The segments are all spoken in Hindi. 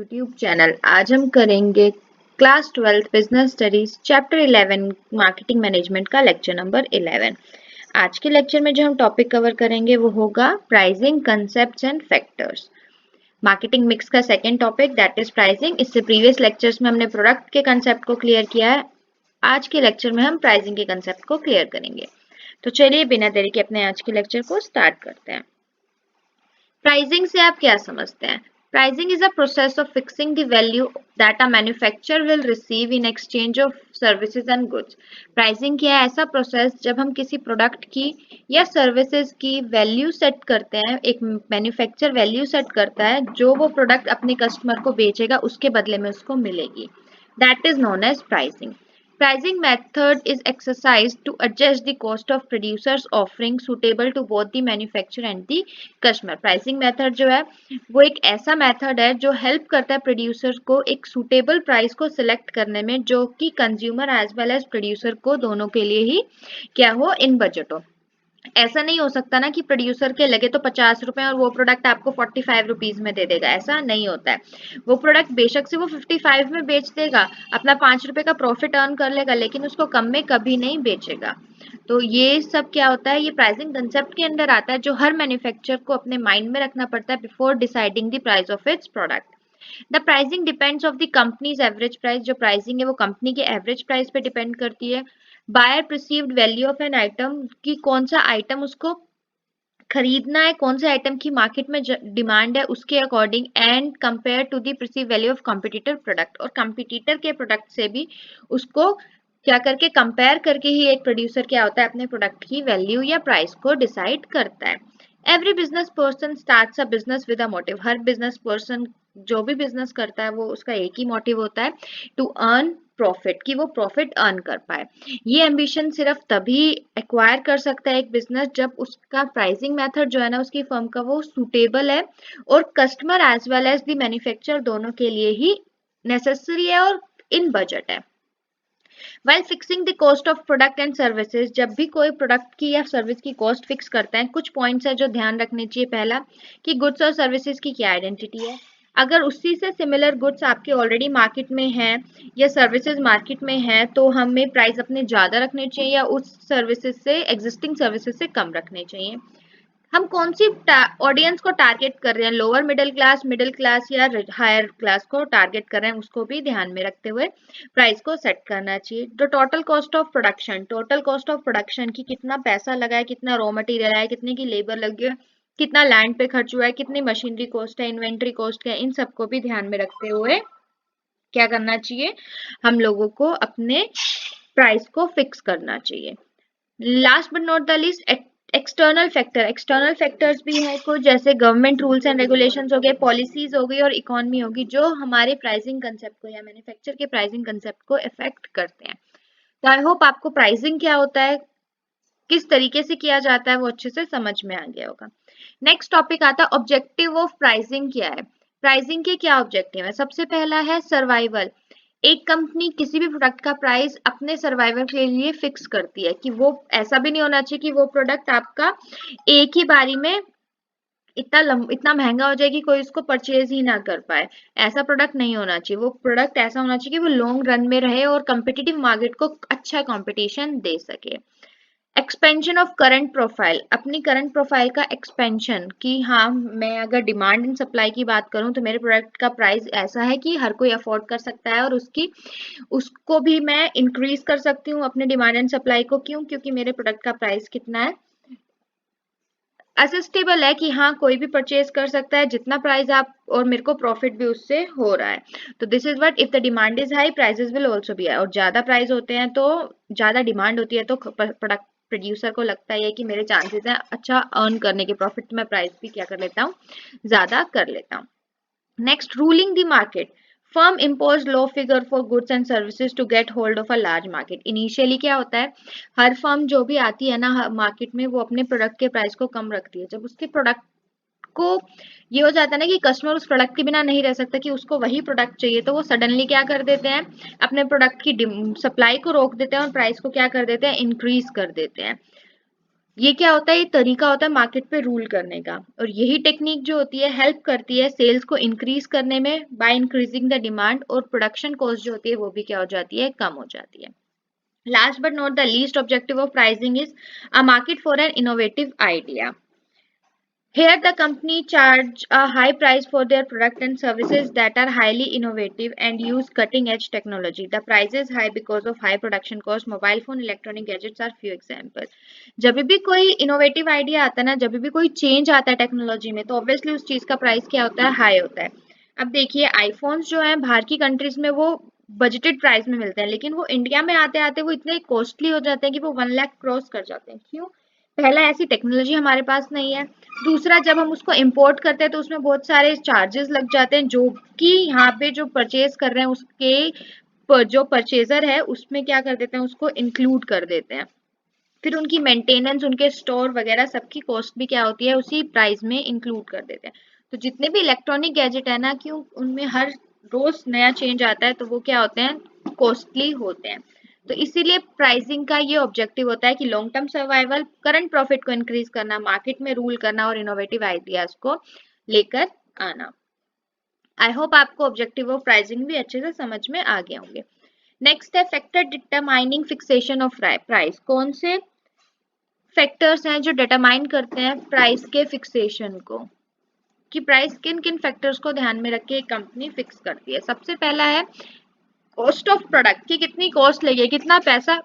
YouTube channel. आज हम करेंगे class 12 business studies chapter 11 marketing management का लेक्चर नंबर 11। आज के लेक्चर में जो हम टॉपिक कवर करेंगे वो होगा pricing concepts and factors. Marketing mix का second topic that is pricing. इससे प्रीवियस लेक्चर्स में हमने प्रोडक्ट के कंसेप्ट को क्लियर किया है। आज के लेक्चर में हम प्राइसिंग के कंसेप्ट को क्लियर करेंगे। तो चलिए बिना देरी के अपने आज के लेक्चर को स्टार्ट करते हैं। प्राइसिंग से आप क्या समझते हैं? Pricing is a process of fixing the value that a manufacturer will receive in exchange of services and goods. Pricing क्या है? ऐसा प्रोसेस जब हम किसी प्रोडक्ट की या सर्विसेज की वैल्यू सेट करते हैं। एक मैन्युफैक्चर वैल्यू सेट करता है जो वो प्रोडक्ट अपने कस्टमर को बेचेगा, उसके बदले में उसको मिलेगी। That is known as pricing. Pricing method is exercised to adjust the cost of producers offering suitable to both the manufacturer and the customer. Pricing method जो है वो एक ऐसा मेथड है जो हेल्प करता है प्रोड्यूसर को एक सुटेबल प्राइस को सिलेक्ट करने में, जो कि consumer as well as producer को दोनों के लिए ही क्या हो, इन बजट हो। ऐसा नहीं हो सकता ना कि प्रोड्यूसर के लगे तो 50 रुपए और वो प्रोडक्ट आपको 45 रुपीज में दे देगा। ऐसा नहीं होता है। वो प्रोडक्ट बेशक से वो 55 में बेच देगा, अपना 5 रुपए का प्रॉफिट अर्न कर लेगा, लेकिन उसको कम में कभी नहीं बेचेगा। तो ये सब क्या होता है, ये प्राइसिंग कंसेप्ट के अंदर आता है जो हर मैन्युफैक्चरर को अपने माइंड में रखना पड़ता है before deciding the price of its product. The pricing depends of the companies average price. जो प्राइसिंग है वो कंपनी के एवरेज प्राइस पे डिपेंड करती है। Buyer perceived value of an item, कि कौन सा आइटम उसको खरीदना है, कौन से आइटम की मार्केट में डिमांड है, उसके according, and compare to the perceive value of competitor product. और कॉम्पिटिटर के प्रोडक्ट से भी उसको क्या करके कंपेयर करके ही एक प्रोड्यूसर क्या होता है अपने प्रोडक्ट की वैल्यू या प्राइस को डिसाइड करता है। Every business person starts a business with a motive. Her business person जो भी बिजनेस करता है वो उसका एक ही मोटिव होता है, टू अर्न प्रॉफिट, कि वो प्रॉफिट अर्न कर पाए। ये एम्बिशन सिर्फ तभी एक्वायर कर सकता है एक बिजनेस जब उसका प्राइसिंग मेथड जो है ना उसकी फर्म का वो सुटेबल है और customer as well as the manufacturer दोनों के लिए ही नेसेसरी है और इन बजट है। While fixing the cost of product and services, जब भी कोई प्रोडक्ट की या सर्विस की कॉस्ट फिक्स करते हैं, कुछ पॉइंट्स है जो ध्यान रखने चाहिए। पहला कि गुड्स और सर्विसेज की क्या आइडेंटिटी है। अगर उसी से सिमिलर गुड्स आपके ऑलरेडी मार्केट में हैं या सर्विसेज मार्केट में हैं तो हमें प्राइस अपने ज़्यादा रखने चाहिए या उस सर्विसेज से एग्जिस्टिंग सर्विसेज से कम रखने चाहिए। हम कौन सी ऑडियंस को टारगेट कर रहे हैं, लोअर मिडिल क्लास या हायर क्लास को टारगेट कर रहे हैं, उसको भी ध्यान में रखते हुए प्राइस को सेट करना चाहिए। जो टोटल कॉस्ट ऑफ प्रोडक्शन की कितना पैसा लगा है, कितना रॉ मटेरियल है, कितने की लेबर लगी है, कितना लैंड पे खर्च हुआ है, कितनी मशीनरी कॉस्ट है, इन्वेंट्री कॉस्ट है, इन सबको भी ध्यान में रखते हुए क्या करना चाहिए, हम लोगों को अपने प्राइस को फिक्स करना चाहिए। Last but not the least, external factors भी है कुछ, जैसे गवर्नमेंट रूल्स एंड रेगुलेशंस हो गए, पॉलिसीज हो गई और इकोनॉमी होगी, जो हमारे प्राइसिंग कंसेप्ट को या मैन्युफैक्चर के प्राइसिंग कंसेप्ट को इफेक्ट करते हैं। तो आई होप आपको प्राइसिंग क्या होता है, किस तरीके से किया जाता है, वो अच्छे से समझ में आ गया होगा। नेक्स्ट टॉपिक आता है ऑब्जेक्टिव ऑफ प्राइसिंग क्या है। प्राइसिंग के क्या ऑब्जेक्टिव है? सबसे पहला है सर्वाइवल। एक कंपनी किसी भी प्रोडक्ट का प्राइस अपने सर्वाइवल के लिए फिक्स करती है, कि वो ऐसा भी नहीं होना चाहिए कि वो प्रोडक्ट आपका एक ही बारी में इतना महंगा हो जाए कि कोई उसको परचेज ही ना कर पाए। ऐसा प्रोडक्ट नहीं होना चाहिए। वो प्रोडक्ट ऐसा होना चाहिए कि वो लॉन्ग रन में रहे और कम्पिटिटिव मार्केट को अच्छा कंपटीशन दे सके। एक्सपेंशन ऑफ करंट प्रोफाइल, अपनी करंट प्रोफाइल का एक्सपेंशन, कि हाँ मैं अगर डिमांड एंड सप्लाई की बात करूं तो मेरे प्रोडक्ट का प्राइस ऐसा है कि हर कोई अफोर्ड कर सकता है और उसको भी मैं इंक्रीज कर सकती हूँ अपने डिमांड एंड सप्लाई को। क्यों? क्योंकि मेरे प्रोडक्ट का प्राइस कितना है, असिस्टेबल है, कि हाँ कोई भी परचेज कर सकता है जितना प्राइस आप, और मेरे को प्रॉफिट भी उससे हो रहा है। तो this is what, if the demand is high prices will also be high. और ज्यादा प्राइस होते हैं तो ज्यादा डिमांड होती है तो प्रोडक्ट प्रोड्यूसर को लगता है कि मेरे चांसेस हैं अच्छा अर्न करने के, प्रॉफिट में प्राइस भी क्या कर लेता हूँ, ज्यादा कर लेता हूँ। Next, ruling the market. Firm impose low figure for goods and services to get hold of a large market. Initially क्या होता है, हर फर्म जो भी आती है ना मार्केट में, वो अपने प्रोडक्ट के प्राइस को कम रखती है। जब उसके प्रोडक्ट को ये हो जाता है ना कि कस्टमर उस प्रोडक्ट के बिना नहीं रह सकता, कि उसको वही प्रोडक्ट चाहिए, तो वो सडनली क्या कर देते हैं, अपने प्रोडक्ट की सप्लाई को रोक देते हैं और प्राइस को क्या कर देते हैं, इंक्रीज कर देते हैं। ये क्या होता है, ये तरीका होता है मार्केट पे रूल करने का, और यही टेक्निक जो होती है हेल्प करती है सेल्स को इंक्रीज करने में बाय इंक्रीजिंग द डिमांड, और प्रोडक्शन कॉस्ट जो होती है वो भी क्या हो जाती है, कम हो जाती है। Last but not the least objective of pricing is a market for an innovative idea. Here, the company charge a high price for their product and services that are highly innovative and use cutting-edge technology. The price is high because of high production cost. Mobile phone, electronic gadgets are few examples. जब भी कोई इनोवेटिव आइडिया आता है ना, जब भी कोई चेंज आता है टेक्नोलॉजी में, तो ऑब्वियसली उस चीज का प्राइस क्या होता है, हाई होता है। अब देखिए आईफोन्स जो है बाहर की कंट्रीज में वो बजटेड प्राइस में मिलते हैं, लेकिन वो इंडिया में आते आते वो इतने कॉस्टली हो जाते हैं कि वो 1 लाख क्रॉस कर जाते हैं। क्यों? पहला, ऐसी टेक्नोलॉजी हमारे पास नहीं है। दूसरा, जब हम उसको इंपोर्ट करते हैं तो उसमें बहुत सारे चार्जेस लग जाते हैं, जो कि यहाँ पे जो परचेज कर रहे हैं उसके जो परचेजर है उसमें क्या कर देते हैं, उसको इंक्लूड कर देते हैं। फिर उनकी मेंटेनेंस, उनके स्टोर वगैरह सबकी कॉस्ट भी क्या होती है, उसी प्राइस में इंक्लूड कर देते हैं। तो जितने भी इलेक्ट्रॉनिक गैजेट है ना, क्यों उनमें हर रोज नया चेंज आता है, तो वो क्या होते हैं, कॉस्टली होते हैं। तो इसीलिए प्राइसिंग का ये ऑब्जेक्टिव होता है कि long term survival, current profit को इंक्रीज करना, मार्केट में रूल करना और इनोवेटिव आइडियाज को लेकर आना। आई होप आपको ऑब्जेक्टिव ऑफ प्राइसिंग भी अच्छे से समझ में आ गए होंगे। नेक्स्ट है factor determining fixation of price. कौन से फैक्टर्स हैं जो डिटरमाइन करते हैं प्राइस के फिक्सेशन को, कि प्राइस किन किन फैक्टर्स को ध्यान में रख के एक कंपनी फिक्स करती है। सबसे पहला है कॉस्ट ऑफ प्रोडक्ट, की कितनी कॉस्ट लगी है, कितना पैसा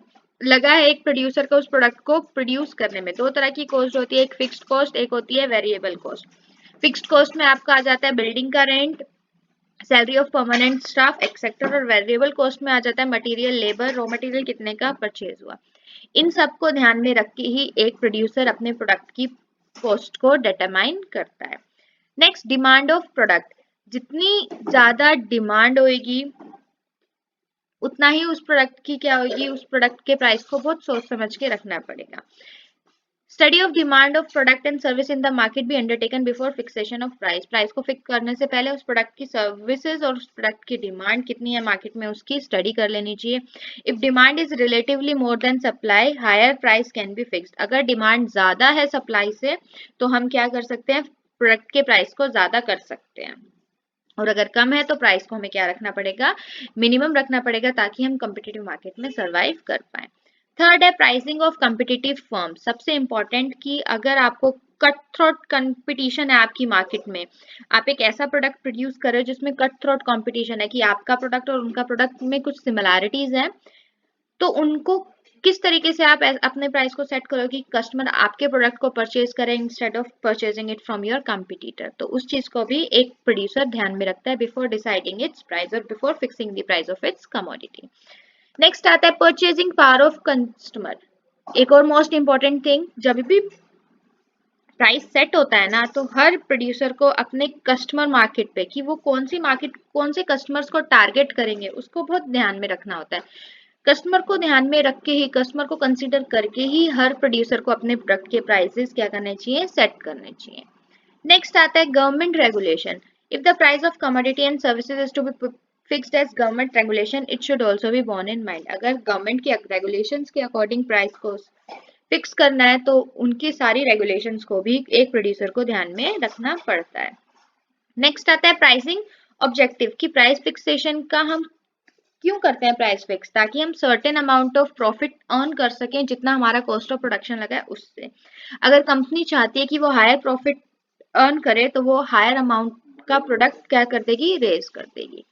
लगा है एक प्रोड्यूसर को उस प्रोडक्ट को प्रोड्यूस करने में। दो तरह की कॉस्ट होती है, एक फिक्स्ड कॉस्ट, एक होती है वेरिएबल कॉस्ट। फिक्स्ड कॉस्ट में आपका आ जाता है बिल्डिंग का rent, salary of permanent staff etcetera, और वेरिएबल कॉस्ट में आ जाता है मटेरियल, लेबर, रॉ मटेरियल कितने का परचेज हुआ। इन सबको ध्यान में रख के ही एक प्रोड्यूसर अपने प्रोडक्ट की कॉस्ट को डिटरमाइन करता है। Next, demand of product. जितनी ज्यादा डिमांड होगी उतना ही उस प्रोडक्ट की क्या होगी, उस प्रोडक्ट के प्राइस को बहुत सोच समझ के रखना पड़ेगा। Study of demand of product and service in the market be undertaken before fixation of price. Price को फिक्स करने से पहले उस प्रोडक्ट की सर्विसेज और उस प्रोडक्ट की डिमांड कितनी है मार्केट में, उसकी स्टडी कर लेनी चाहिए। If demand is relatively more than supply, higher price can be fixed. अगर डिमांड ज्यादा है सप्लाई से, तो हम क्या कर सकते हैं, प्रोडक्ट के प्राइस को ज्यादा कर सकते हैं, और अगर कम है तो प्राइस को हमें क्या रखना पड़ेगा, मिनिमम रखना पड़ेगा, ताकि हम कम्पिटिटिव मार्केट में सर्वाइव कर पाए। थर्ड है प्राइसिंग ऑफ कम्पिटिटिव फर्म। सबसे इंपॉर्टेंट कि अगर आपको कट थ्रोट कंपटीशन है आपकी मार्केट में, आप एक ऐसा प्रोडक्ट प्रोड्यूस कर रहे हो जिसमें कट थ्रोट कंपटीशन है, कि आपका प्रोडक्ट और उनका प्रोडक्ट में कुछ सिमिलैरिटीज है, तो उनको किस तरीके से आप अपने प्राइस को सेट करो कि कस्टमर आपके प्रोडक्ट को परचेज करें instead of purchasing it from your competitor. तो उस चीज को भी एक प्रोड्यूसर ध्यान में रखता है बिफोर डिसाइडिंग इट्स प्राइस और before fixing the price of its commodity. Next आता है परचेजिंग पावर ऑफ कस्टमर। एक और मोस्ट इंपॉर्टेंट थिंग, जब भी प्राइस सेट होता है ना, तो हर प्रोड्यूसर को अपने कस्टमर मार्केट पे, कि वो कौन सी मार्केट, कौन से कस्टमर्स को टारगेट करेंगे, उसको बहुत ध्यान में रखना होता है। कस्टमर को ध्यान में रख के ही, कस्टमर को कंसीडर करके ही हर प्रोड्यूसर को अपने प्रोडक्ट के प्राइसेस क्या करने चाहिए, सेट करने चाहिए। नेक्स्ट आता है government regulation. If the price of commodity and services is to be fixed as government regulation, it should also be borne in mind. अगर गवर्नमेंट के रेगुलेशंस के अकॉर्डिंग प्राइस को फिक्स करना है, तो उनकी सारी रेगुलेशंस को भी एक प्रोड्यूसर को ध्यान में रखना पड़ता है। नेक्स्ट आता है प्राइसिंग ऑब्जेक्टिव, की प्राइस फिक्सेशन का हम क्यों करते हैं प्राइस फिक्स, ताकि हम certain amount of profit earn कर सकें, जितना हमारा कॉस्ट ऑफ प्रोडक्शन लगा है उससे। अगर कंपनी चाहती है कि वो हायर प्रॉफिट अर्न करे, तो वो हायर अमाउंट का प्रोडक्ट क्या कर देगी, रेज कर देगी।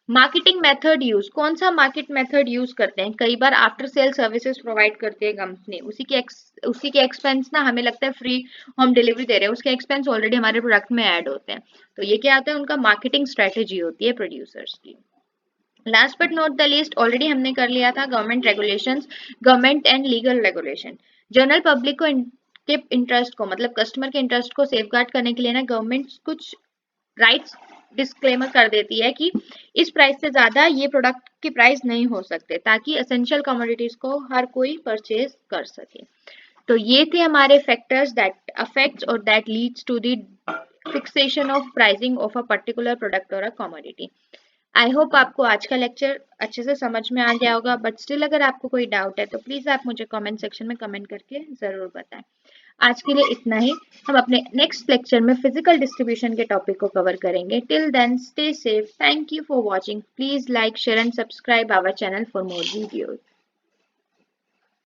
मार्केटिंग मेथड यूज, कौन सा मार्केट मेथड यूज करते हैं, कई बार आफ्टर सेल सर्विसेज प्रोवाइड करती है कंपनी, उसी के एक्सपेंस ना हमें लगता है फ्री होम डिलीवरी दे रहे हैं, उसके एक्सपेंस ऑलरेडी हमारे प्रोडक्ट में ऐड होते हैं। तो ये क्या होता है, उनका मार्केटिंग स्ट्रेटेजी होती है प्रोड्यूसर्स की। Last but not the least, already हमने कर लिया था government regulations, government and legal regulation. General public को के इंटरेस्ट को, मतलब कस्टमर के इंटरेस्ट को सेफगार्ड करने के लिए ना, गवर्नमेंट कुछ राइट्स डिस्क्लेमर कर देती है कि इस प्राइस से ज्यादा ये प्रोडक्ट की प्राइस नहीं हो सकते, ताकि एसेंशियल कमोडिटीज को हर कोई परचेज कर सके। तो ये थे हमारे फैक्टर्स दैट अफेक्ट्स और that leads to the fixation of pricing of a particular product और अ कमोडिटी। आई होप आपको आज का लेक्चर अच्छे से समझ में आ गया होगा, बट स्टिल अगर आपको कोई डाउट है तो प्लीज आप मुझे कमेंट सेक्शन में कमेंट करके जरूर बताएं। आज के लिए इतना ही। हम अपने नेक्स्ट लेक्चर में फिजिकल डिस्ट्रीब्यूशन के टॉपिक को कवर करेंगे। Till then stay safe. Thank you for watching. Please like share and subscribe our channel for more videos.